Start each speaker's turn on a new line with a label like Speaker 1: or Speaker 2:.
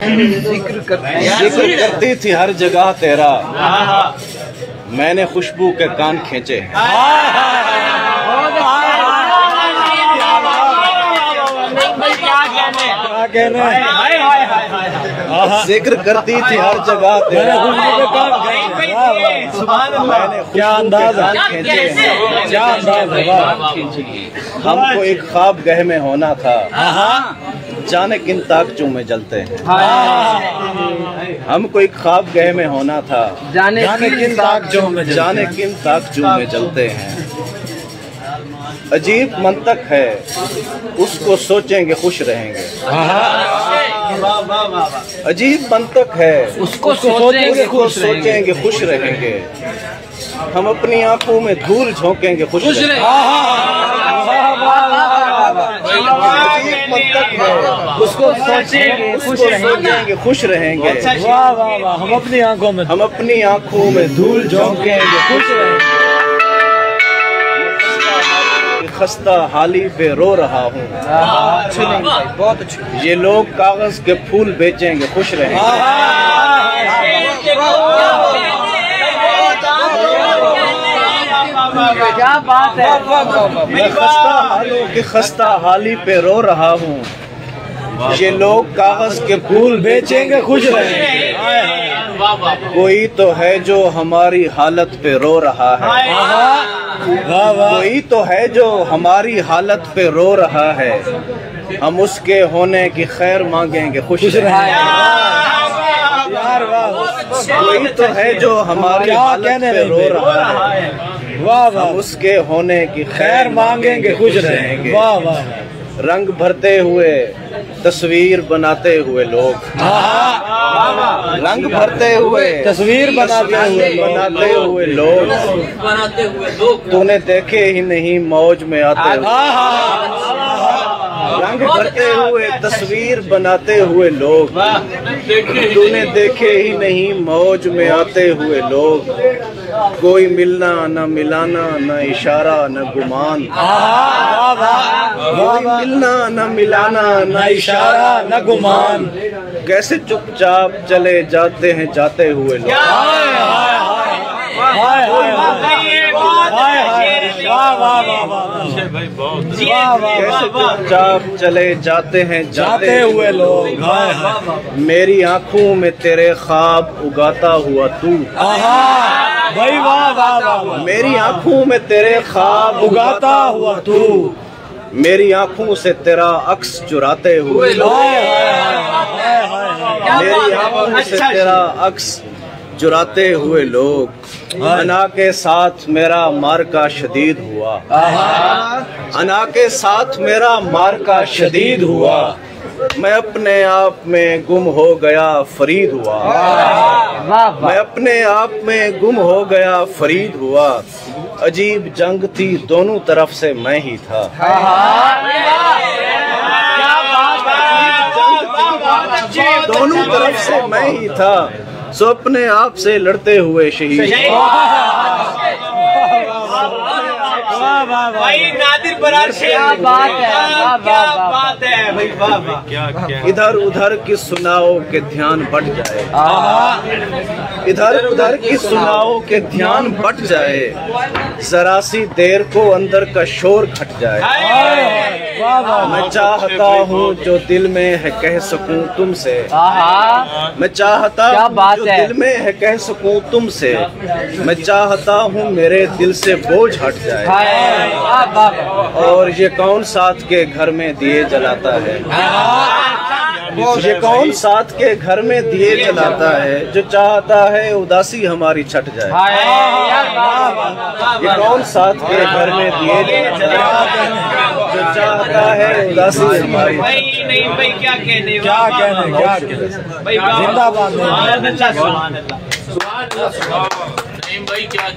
Speaker 1: जिक्र करती थी हर जगह तेरा, मैंने खुशबू के कान खींचे। जिक्र करती थी हर जगह तेरा, मैंने क्या अंदाज खींचे, क्या अंदाज। हमको एक ख्वाब गह में होना था, जाने किन ताकचों में जलते हैं। हमको एक ख्वाब गह में होना था, जाने किन ताकचों में जलते हैं। अजीब मंतक है, उसको सोचेंगे खुश रहेंगे। अजीब मंतक है, उसको सोचेंगे खुश रहेंगे। हम अपनी आंखों में धूल झोंकेंगे खुश रहेंगे। अजीब मंतक है, उसको सोचेंगे खुश रहेंगे।
Speaker 2: वाह वाह वाह, हम अपनी आंखों में धूल झोंकेंगे खुश रहेंगे।
Speaker 1: खस्ता हाली पे रो रहा हूँ, बहुत अच्छी। ये लोग कागज के फूल बेचेंगे खुश रहेंगे।
Speaker 2: क्या बात है।
Speaker 1: मैं खस्ता हाली पे रो रहा हूँ, ये लोग कागज के फूल बेचेंगे खुश रहेंगे। कोई तो है जो हमारी हालत पे रो रहा है, कोई तो है जो हमारी हालत पे रो रहा है। हम उसके होने की खैर मांगेंगे खुश रहेंगे। कोई तो है जो हमारी हालत पे रो रहा है, हम उसके होने की खैर मांगेंगे खुश रहेंगे।
Speaker 2: वाह वाह,
Speaker 1: रंग भरते हुए तस्वीर बनाते हुए लोग, रंग भरते हुए
Speaker 2: तस्वीर
Speaker 1: बनाते हुए लोग, तूने देखे ही नहीं मौज में आते हुए। रंग भरते हुए तस्वीर बनाते हुए लोग, तूने देखे ही नहीं मौज में आते हुए लोग। कोई मिलना न मिलाना, न इशारा न गुमान। कोई मिलना न मिलाना, न इशारा न गुमान। कैसे चुपचाप चले जाते हैं जाते हुए लोग। कैसे चुपचाप चले जाते हैं जाते हुए लोग। मेरी आंखों में तेरे ख्वाब उगाता हुआ तू,
Speaker 2: भाई वाह वाह वाह।
Speaker 1: मेरी आंखों में तेरे ख्वाब उगाता हुआ तू, मेरी आंखों से तेरा अक्स चुराते हुए लोग। मेरी आंखों से तेरा अक्स चुराते हुए लोग। अना के साथ मेरा मार्का शदीद हुआ, अना के साथ मेरा मार्का शदीद हुआ। मैं अपने आप में गुम हो गया फरीद हुआ, मैं अपने आप में गुम हो गया फरीद हुआ। अजीब जंग थी दोनों तरफ से मैं ही था, दोनों तरफ से मैं ही था। सो अपने आप से लड़ते हुए शहीद।
Speaker 2: भाई नादिर बरार, क्या बात है, क्या बात है भाई, वाह वाह। क्या
Speaker 1: इधर उधर की सुनाओ के ध्यान बट जाए, इधर उधर की सुनाओ के ध्यान बट जाए। जरा सी देर को अंदर का शोर घट जाए। मैं चाहता हूँ जो दिल में है कह सकूं तुमसे, मैं चाहता हूँ जो दिल में है कह सकूं तुमसे। मैं चाहता हूँ मेरे दिल से बोझ हट जाए। और ये कौन साथ के घर में दिए जलाता है, ये कौन साथ के घर में दिए जलाता है। जो चाहता है उदासी हमारी छट जाए। ये कौन साथ के घर में दिए जलाता है, जो चाहता है उदासी हमारी।
Speaker 2: नहीं भाई, क्या कहने
Speaker 1: जिंदाबाद।
Speaker 2: भाई क्या